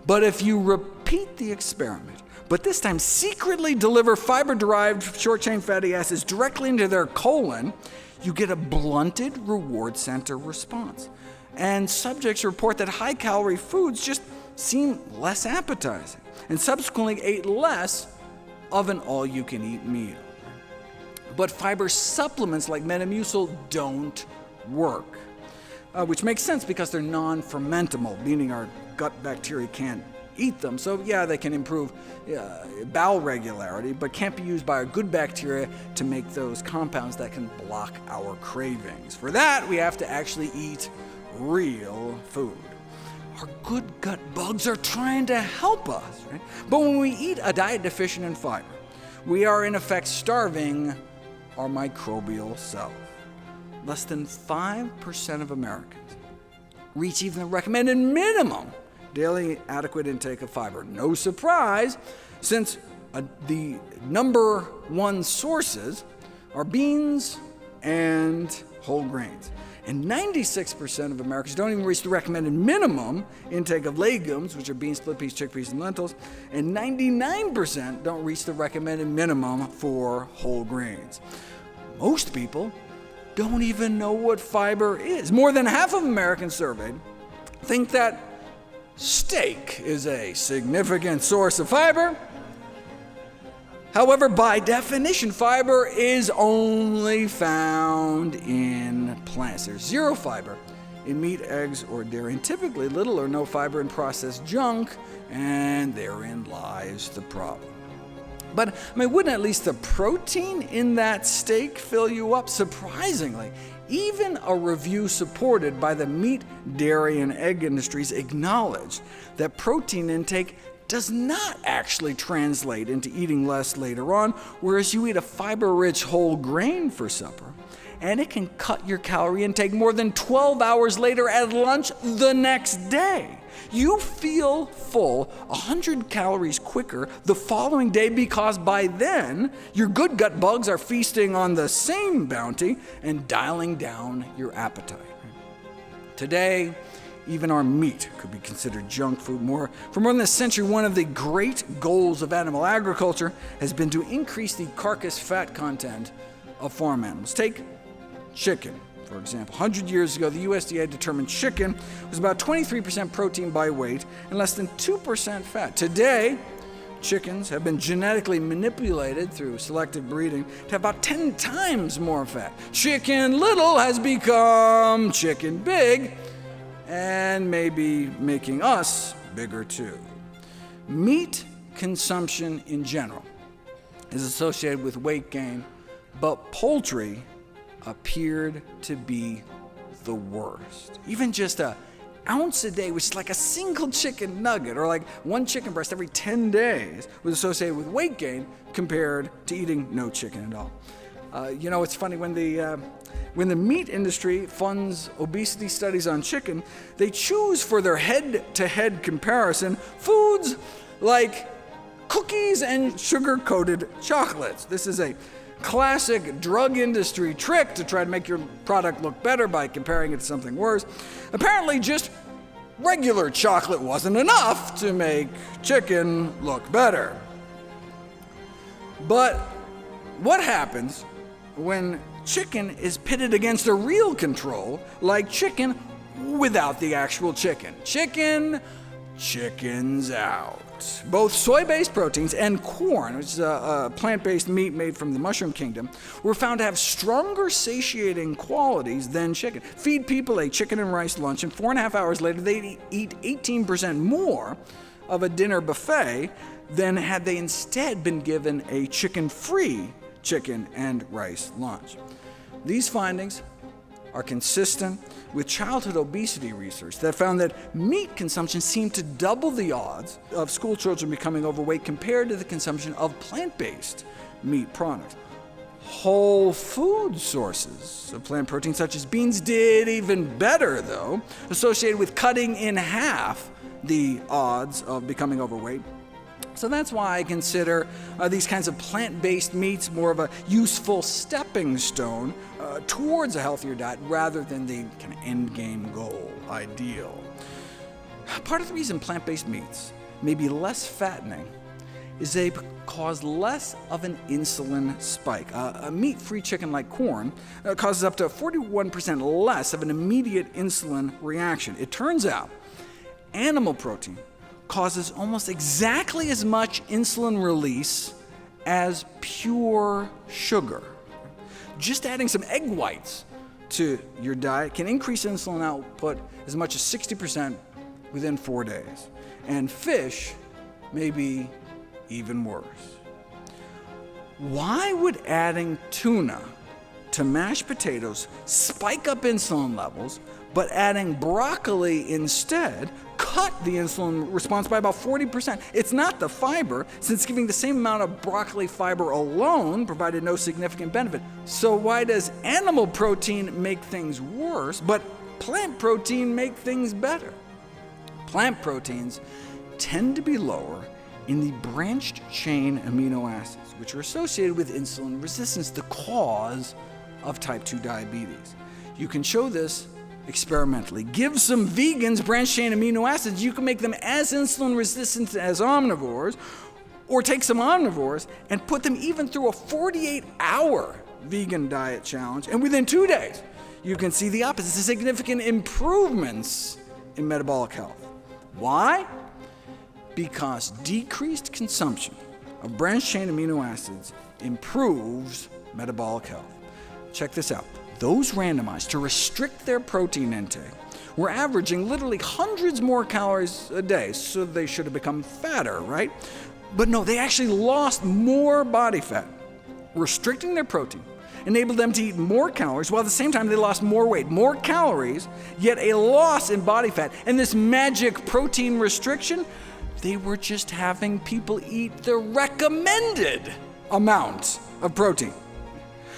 But if you repeat the experiment, but this time secretly deliver fiber-derived short-chain fatty acids directly into their colon, you get a blunted reward center response. And subjects report that high-calorie foods just seem less appetizing, and subsequently ate less of an all-you-can-eat meal. but fiber supplements like Metamucil don't work, which makes sense because they're non-fermentable, meaning our gut bacteria can't eat them. So yeah, they can improve bowel regularity, but can't be used by our good bacteria to make those compounds that can block our cravings. For that, we have to actually eat real food. Our good gut bugs are trying to help us, right? But when we eat a diet deficient in fiber, we are in effect starving our microbial self. Less than 5% of Americans reach even the recommended minimum daily adequate intake of fiber. No surprise, since the number one sources are beans and whole grains. And 96% of Americans don't even reach the recommended minimum intake of legumes, which are beans, split peas, chickpeas, and lentils. And 99% don't reach the recommended minimum for whole grains. Most people don't even know what fiber is. More than half of Americans surveyed think that steak is a significant source of fiber. However, by definition, fiber is only found in plants. There's zero fiber in meat, eggs, or dairy, and typically little or no fiber in processed junk, and therein lies the problem. But, wouldn't at least the protein in that steak fill you up? Surprisingly, even a review supported by the meat, dairy, and egg industries acknowledged that protein intake does not actually translate into eating less later on, whereas you eat a fiber-rich whole grain for supper, and it can cut your calorie intake more than 12 hours later at lunch the next day. You feel full 100 calories quicker the following day because by then, your good gut bugs are feasting on the same bounty and dialing down your appetite. Today, even our meat could be considered junk food. For more than a century, one of the great goals of animal agriculture has been to increase the carcass fat content of farm animals. Take chicken, for example. 100 years ago, the USDA determined chicken was about 23% protein by weight and less than 2% fat. Today, chickens have been genetically manipulated through selective breeding to have about 10 times more fat. Chicken Little has become Chicken Big, and maybe making us bigger too. Meat consumption in general is associated with weight gain, but poultry appeared to be the worst. Even just an ounce a day, which is like a single chicken nugget, or like one chicken breast every 10 days, was associated with weight gain compared to eating no chicken at all. It's funny, when the meat industry funds obesity studies on chicken, they choose for their head-to-head comparison foods like cookies and sugar-coated chocolates. This is a classic drug industry trick to try to make your product look better by comparing it to something worse. Apparently, just regular chocolate wasn't enough to make chicken look better. But what happens when chicken is pitted against a real control, like chicken without the actual chicken? Chicken's out. Both soy-based proteins and corn, which is a plant-based meat made from the mushroom kingdom, were found to have stronger satiating qualities than chicken. Feed people a chicken and rice lunch, and 4.5 hours later they'd eat 18% more of a dinner buffet than had they instead been given a chicken-free chicken and rice lunch. These findings are consistent with childhood obesity research that found that meat consumption seemed to double the odds of school children becoming overweight compared to the consumption of plant-based meat products. Whole food sources of plant protein, such as beans, did even better, though, associated with cutting in half the odds of becoming overweight. So that's why I consider these kinds of plant-based meats more of a useful stepping stone towards a healthier diet rather than the kind of end game goal ideal. Part of the reason plant-based meats may be less fattening is they cause less of an insulin spike. A meat-free chicken like corn causes up to 41% less of an immediate insulin reaction. It turns out animal protein causes almost exactly as much insulin release as pure sugar. just adding some egg whites to your diet can increase insulin output as much as 60% within 4 days. And fish may be even worse. Why would adding tuna to mashed potatoes spike up insulin levels, but adding broccoli instead cut the insulin response by about 40%? It's not the fiber, since giving the same amount of broccoli fiber alone provided no significant benefit. So why does animal protein make things worse, but plant protein make things better? Plant proteins tend to be lower in the branched chain amino acids, which are associated with insulin resistance, the cause of type 2 diabetes. You can show this experimentally. Give some vegans branched chain amino acids, you can make them as insulin resistant as omnivores, or take some omnivores and put them even through a 48-hour vegan diet challenge, and within 2 days, you can see the opposite, significant improvements in metabolic health. Why? Because decreased consumption of branched chain amino acids improves metabolic health. Check this out. Those randomized to restrict their protein intake were averaging literally hundreds more calories a day, so they should have become fatter, right? But no, they actually lost more body fat. Restricting their protein enabled them to eat more calories, while at the same time they lost more weight, more calories, yet a loss in body fat. And this magic protein restriction, they were just having people eat the recommended amount of protein.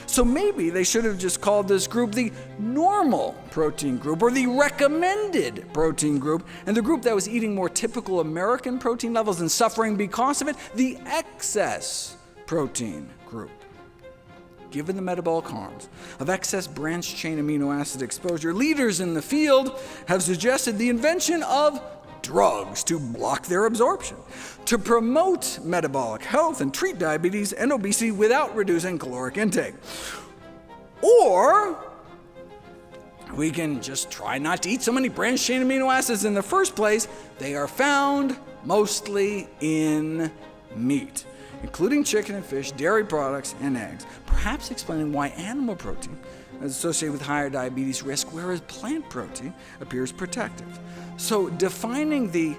So maybe they should have just called this group the normal protein group, or the recommended protein group, and the group that was eating more typical American protein levels and suffering because of it, the excess protein group. Given the metabolic harms of excess branched chain amino acid exposure, leaders in the field have suggested the invention of drugs to block their absorption, to promote metabolic health and treat diabetes and obesity without reducing caloric intake. Or we can just try not to eat so many branched chain amino acids in the first place. They are found mostly in meat, including chicken and fish, dairy products, and eggs, perhaps explaining why animal protein is associated with higher diabetes risk, whereas plant protein appears protective. So defining the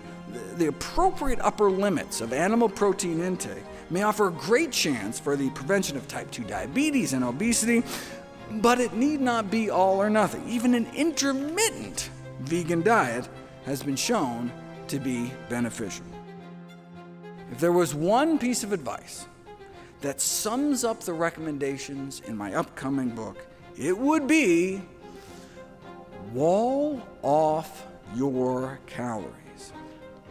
appropriate upper limits of animal protein intake may offer a great chance for the prevention of type 2 diabetes and obesity, but it need not be all or nothing. Even an intermittent vegan diet has been shown to be beneficial. If there was one piece of advice that sums up the recommendations in my upcoming book, it would be wall off your calories.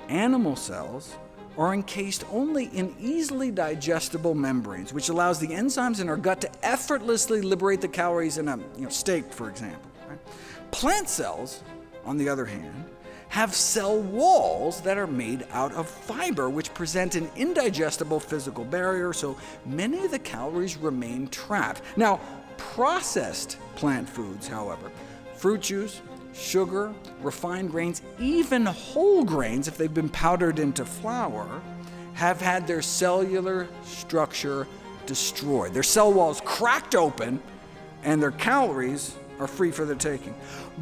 Animal cells are encased only in easily digestible membranes, which allows the enzymes in our gut to effortlessly liberate the calories in a steak, for example. Right? Plant cells, on the other hand, have cell walls that are made out of fiber, which present an indigestible physical barrier, so many of the calories remain trapped. Now, processed plant foods, however, fruit juice, sugar, refined grains, even whole grains, if they've been powdered into flour, have had their cellular structure destroyed. Their cell walls cracked open, and their calories are free for the taking.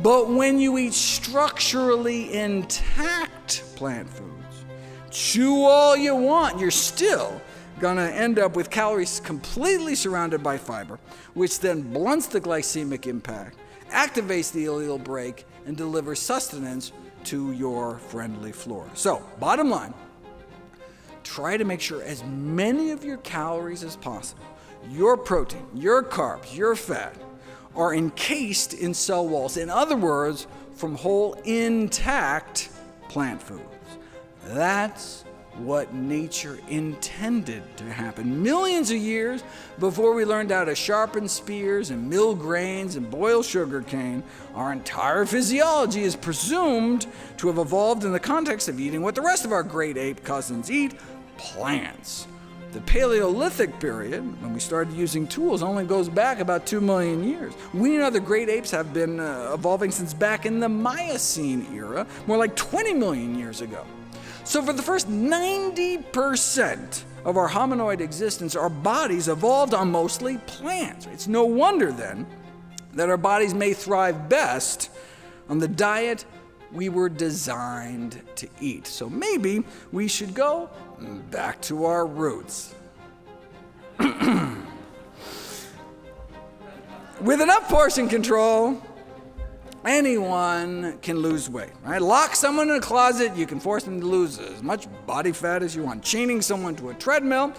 But when you eat structurally intact plant foods, chew all you want, you're still gonna end up with calories completely surrounded by fiber, which then blunts the glycemic impact, activates the ileal brake, and delivers sustenance to your friendly flora. So, bottom line, try to make sure as many of your calories as possible, your protein, your carbs, your fat, are encased in cell walls. In other words, from whole, intact plant foods. That's what nature intended to happen millions of years before we learned how to sharpen spears and mill grains and boil sugar cane. Our entire physiology is presumed to have evolved in the context of eating what the rest of our great ape cousins eat, plants. The Paleolithic period, when we started using tools, only goes back about 2 million years. We and other great apes have been evolving since back in the Miocene era, more like 20 million years ago. So for the first 90% of our hominoid existence, our bodies evolved on mostly plants. It's no wonder, then, that our bodies may thrive best on the diet we were designed to eat. So maybe we should go back to our roots. With enough portion control, anyone can lose weight, right? Lock someone in a closet, you can force them to lose as much body fat as you want. Chaining someone to a treadmill,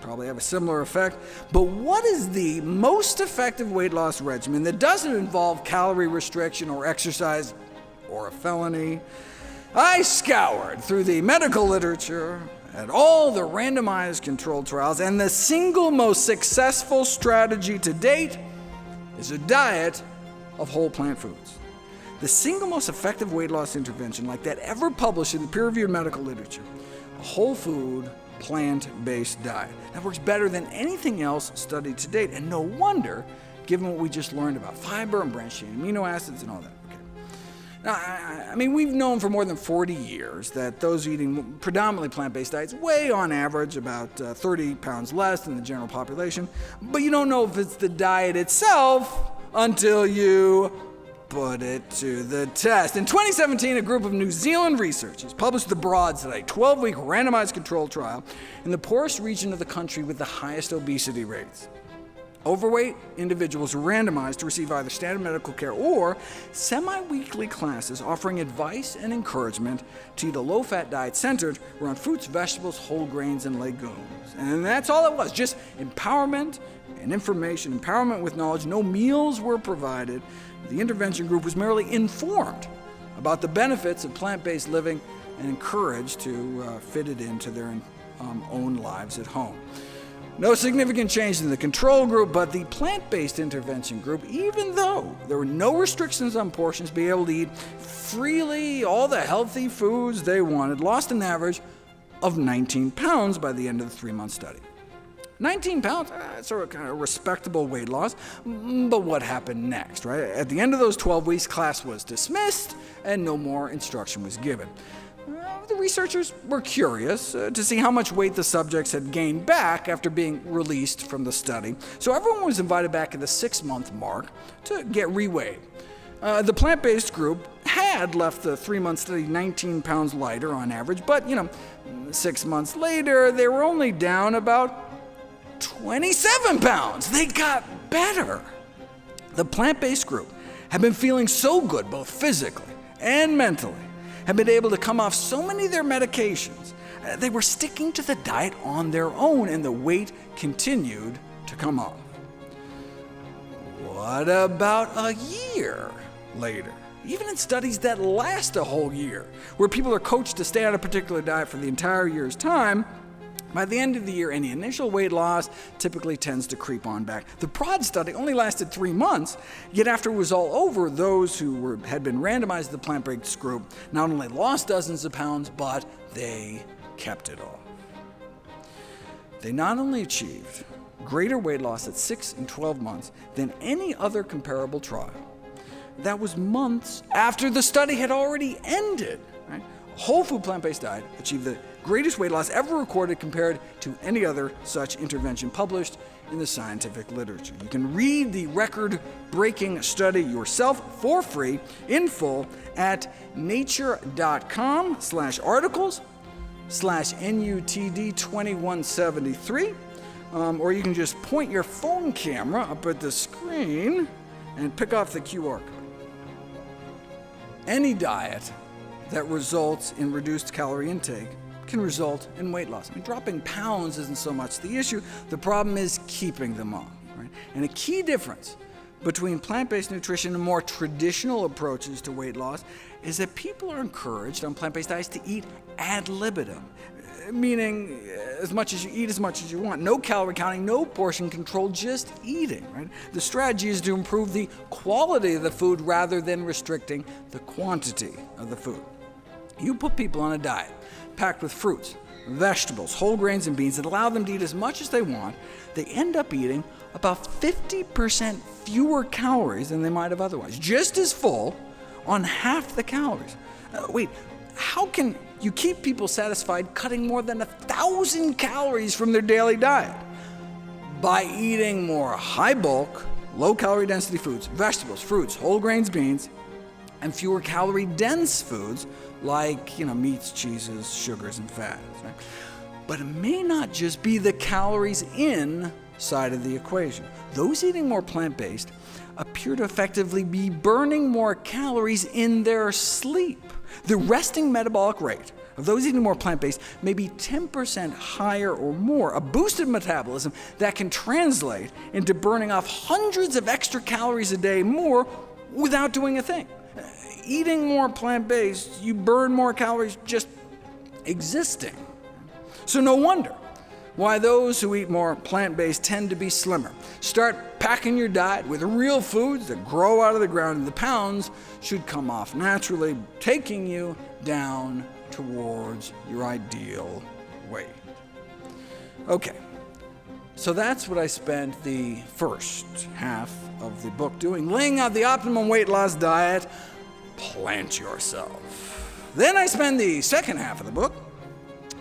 probably have a similar effect. But what is the most effective weight loss regimen that doesn't involve calorie restriction or exercise or a felony? I scoured through the medical literature at all the randomized controlled trials, and the single most successful strategy to date is a diet of whole plant foods. The single most effective weight loss intervention like that ever published in the peer-reviewed medical literature, a whole food, plant-based diet. That works better than anything else studied to date, and no wonder, given what we just learned about fiber and branched-chain amino acids and all that. Now, I mean, we've known for more than 40 years that those eating predominantly plant-based diets weigh, on average, about 30 pounds less than the general population. But you don't know if it's the diet itself until you put it to the test. In 2017, a group of New Zealand researchers published the Broad Study, 12-week randomized controlled trial in the poorest region of the country with the highest obesity rates. Overweight individuals were randomized to receive either standard medical care or semi-weekly classes offering advice and encouragement to eat a low-fat diet centered around fruits, vegetables, whole grains, and legumes. And that's all it was, just empowerment and information, empowerment with knowledge. No meals were provided. The intervention group was merely informed about the benefits of plant-based living and encouraged to fit it into their own lives at home. No significant change in the control group, but the plant-based intervention group, even though there were no restrictions on portions, be able to eat freely all the healthy foods they wanted, lost an average of 19 pounds by the end of the 3-month study. 19 pounds, sort of kind of respectable weight loss, but what happened next, right? At the end of those 12 weeks, class was dismissed and no more instruction was given. The researchers were curious to see how much weight the subjects had gained back after being released from the study, so everyone was invited back at the 6-month mark to get reweighed. The plant-based group had left the 3-month study 19 pounds lighter on average, but 6 months later, they were only down about 27 pounds. They got better. The plant-based group had been feeling so good, both physically and mentally, had been able to come off so many of their medications. They were sticking to the diet on their own, and the weight continued to come off. What about a year later? Even in studies that last a whole year, where people are coached to stay on a particular diet for the entire year's time, by the end of the year, any initial weight loss typically tends to creep on back. The Broad study only lasted 3 months, yet after it was all over, those who had been randomized to the plant-based group not only lost dozens of pounds, but they kept it all. They not only achieved greater weight loss at 6 and 12 months than any other comparable trial. That was months after the study had already ended. Right? A whole food plant-based diet achieved the greatest weight loss ever recorded compared to any other such intervention published in the scientific literature. You can read the record-breaking study yourself for free in full at nature.com/articles/NUTD2173, or you can just point your phone camera up at the screen and pick off the QR code. Any diet that results in reduced calorie intake can result in weight loss. I mean, dropping pounds isn't so much the issue. The problem is keeping them off. Right? And a key difference between plant-based nutrition and more traditional approaches to weight loss is that people are encouraged on plant-based diets to eat ad libitum, meaning as much as you eat, as much as you want. No calorie counting, no portion control, just eating. Right? The strategy is to improve the quality of the food rather than restricting the quantity of the food. You put people on a diet packed with fruits, vegetables, whole grains, and beans that allow them to eat as much as they want, they end up eating about 50% fewer calories than they might have otherwise, just as full on half the calories. Wait, how can you keep people satisfied cutting more than 1,000 calories from their daily diet by eating more high-bulk, low-calorie density foods, vegetables, fruits, whole grains, beans, and fewer calorie-dense foods like, meats, cheeses, sugars, and fats. Right? But it may not just be the calories in side of the equation. Those eating more plant-based appear to effectively be burning more calories in their sleep. The resting metabolic rate of those eating more plant-based may be 10% higher or more, a boosted metabolism that can translate into burning off hundreds of extra calories a day more without doing a thing. Eating more plant-based, you burn more calories just existing. So no wonder why those who eat more plant-based tend to be slimmer. Start packing your diet with real foods that grow out of the ground, and the pounds should come off naturally, taking you down towards your ideal weight. Okay, so that's what I spent the first half of the book doing, laying out the optimum weight loss diet. Plant yourself. Then I spend the second half of the book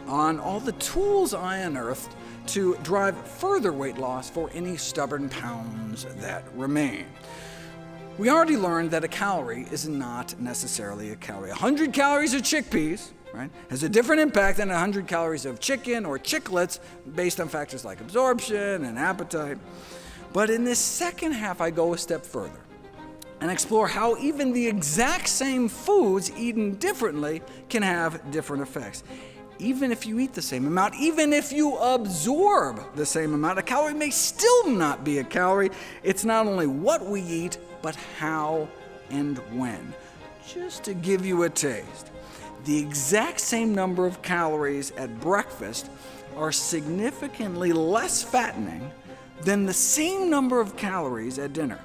on all the tools I unearthed to drive further weight loss for any stubborn pounds that remain. We already learned that a calorie is not necessarily a calorie. 100 calories of chickpeas, right, has a different impact than 100 calories of chicken or chiclets based on factors like absorption and appetite. But in this second half, I go a step further and explore how even the exact same foods eaten differently can have different effects. Even if you eat the same amount, even if you absorb the same amount, a calorie may still not be a calorie. It's not only what we eat, but how and when. Just to give you a taste, the exact same number of calories at breakfast are significantly less fattening than the same number of calories at dinner.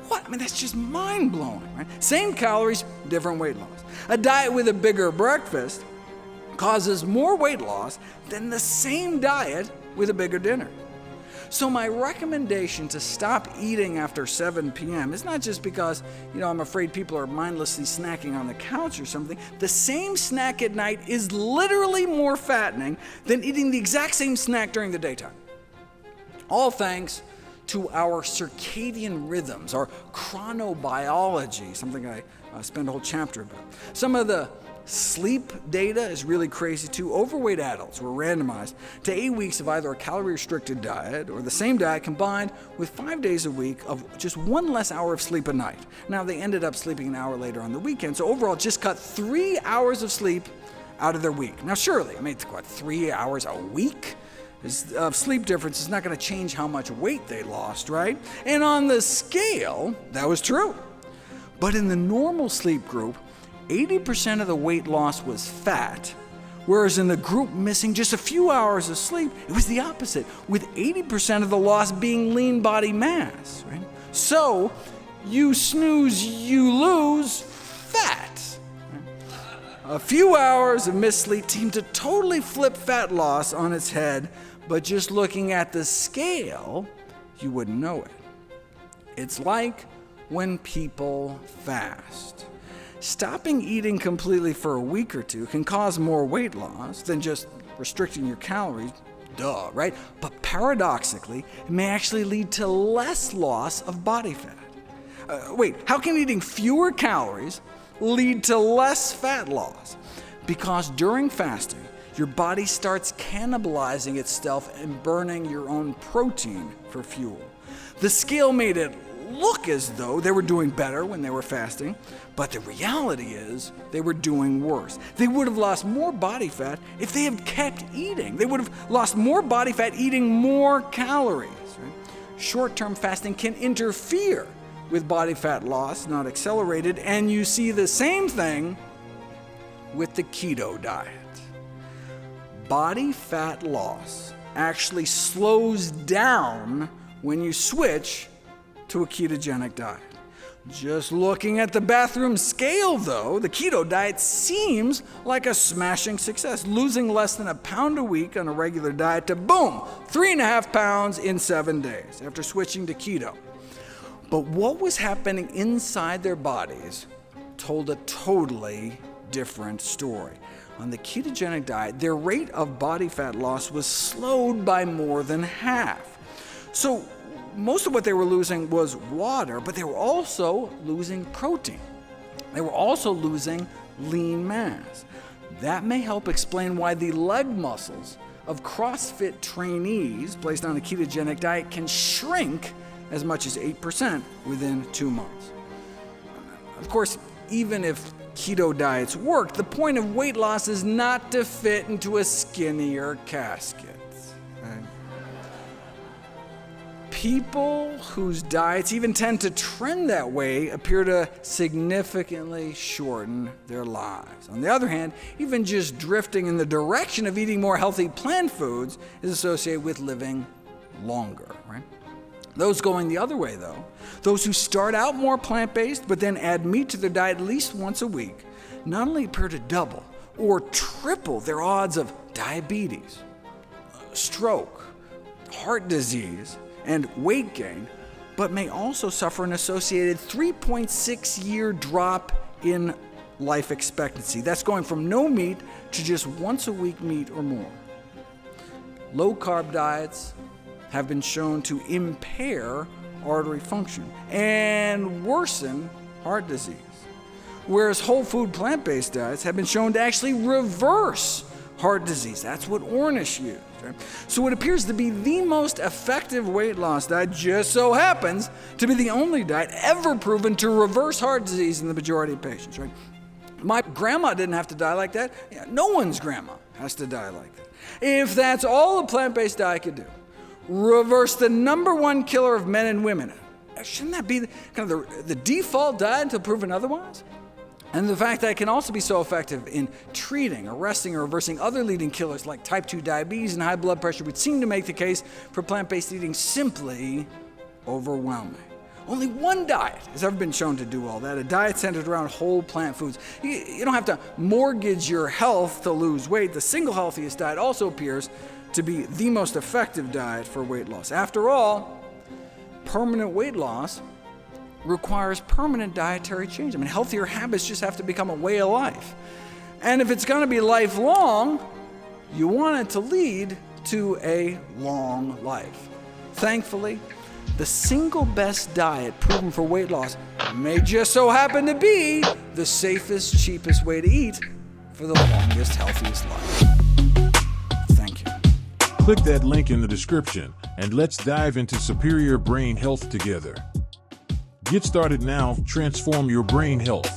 What? That's just mind-blowing, right? Same calories, different weight loss. A diet with a bigger breakfast causes more weight loss than the same diet with a bigger dinner. So my recommendation to stop eating after 7 p.m. is not just because, I'm afraid people are mindlessly snacking on the couch or something. The same snack at night is literally more fattening than eating the exact same snack during the daytime. All thanks to our circadian rhythms, our chronobiology, something I spend a whole chapter about. Some of the sleep data is really crazy too. Overweight adults were randomized to 8 weeks of either a calorie-restricted diet or the same diet combined with 5 days a week of just 1 less hour of sleep a night. Now, they ended up sleeping an hour later on the weekend, so overall just cut 3 hours of sleep out of their week. Now, surely, 3 hours a week of sleep difference is not going to change how much weight they lost, right? And on the scale, that was true. But in the normal sleep group, 80% of the weight loss was fat, whereas in the group missing just a few hours of sleep, it was the opposite, with 80% of the loss being lean body mass, right? So, you snooze, you lose fat. A few hours of missed sleep seemed to totally flip fat loss on its head, but just looking at the scale, you wouldn't know it. It's like when people fast. Stopping eating completely for a week or two can cause more weight loss than just restricting your calories. Duh, right? But paradoxically, it may actually lead to less loss of body fat. Wait, how can eating fewer calories lead to less fat loss? Because during fasting, your body starts cannibalizing itself and burning your own protein for fuel. The scale made it look as though they were doing better when they were fasting, but the reality is they were doing worse. They would have lost more body fat if they had kept eating. They would have lost more body fat eating more calories. Right? Short-term fasting can interfere with body fat loss, not accelerate it, and you see the same thing with the keto diet. Body fat loss actually slows down when you switch to a ketogenic diet. Just looking at the bathroom scale, though, the keto diet seems like a smashing success, losing less than a pound a week on a regular diet to, boom, 3.5 pounds in 7 days after switching to keto. But what was happening inside their bodies told a totally different story. on the ketogenic diet, their rate of body fat loss was slowed by more than half. So most of what they were losing was water, but they were also losing protein. They were also losing lean mass. That may help explain why the leg muscles of CrossFit trainees placed on a ketogenic diet can shrink as much as 8% within 2 months. Of course, even if keto diets work, the point of weight loss is not to fit into a skinnier casket. Right? People whose diets even tend to trend that way appear to significantly shorten their lives. On the other hand, even just drifting in the direction of eating more healthy plant foods is associated with living longer, right? Those going the other way, though, those who start out more plant-based but then add meat to their diet at least once a week, not only appear to double or triple their odds of diabetes, stroke, heart disease, and weight gain, but may also suffer an associated 3.6-year drop in life expectancy. That's going from no meat to just once a week meat or more. Low-carb diets have been shown to impair artery function and worsen heart disease, whereas whole food plant-based diets have been shown to actually reverse heart disease. That's what Ornish used. Right? So it appears to be the most effective weight loss diet, just so happens to be the only diet ever proven to reverse heart disease in the majority of patients. Right? My grandma didn't have to die like that. Yeah, no one's grandma has to die like that. If that's all a plant-based diet could do, reverse the number one killer of men and women, shouldn't that be the default diet until proven otherwise? And the fact that it can also be so effective in treating, arresting, or reversing other leading killers like type 2 diabetes and high blood pressure would seem to make the case for plant-based eating simply overwhelming. Only one diet has ever been shown to do all that, a diet centered around whole plant foods. You don't have to mortgage your health to lose weight. The single healthiest diet also appears to be the most effective diet for weight loss. After all, permanent weight loss requires permanent dietary change. I mean, healthier habits just have to become a way of life. And if it's going to be lifelong, you want it to lead to a long life. Thankfully, the single best diet proven for weight loss may just so happen to be the safest, cheapest way to eat for the longest, healthiest life. Thank you. Click that link in the description and let's dive into superior brain health together. Get started now, transform your brain health.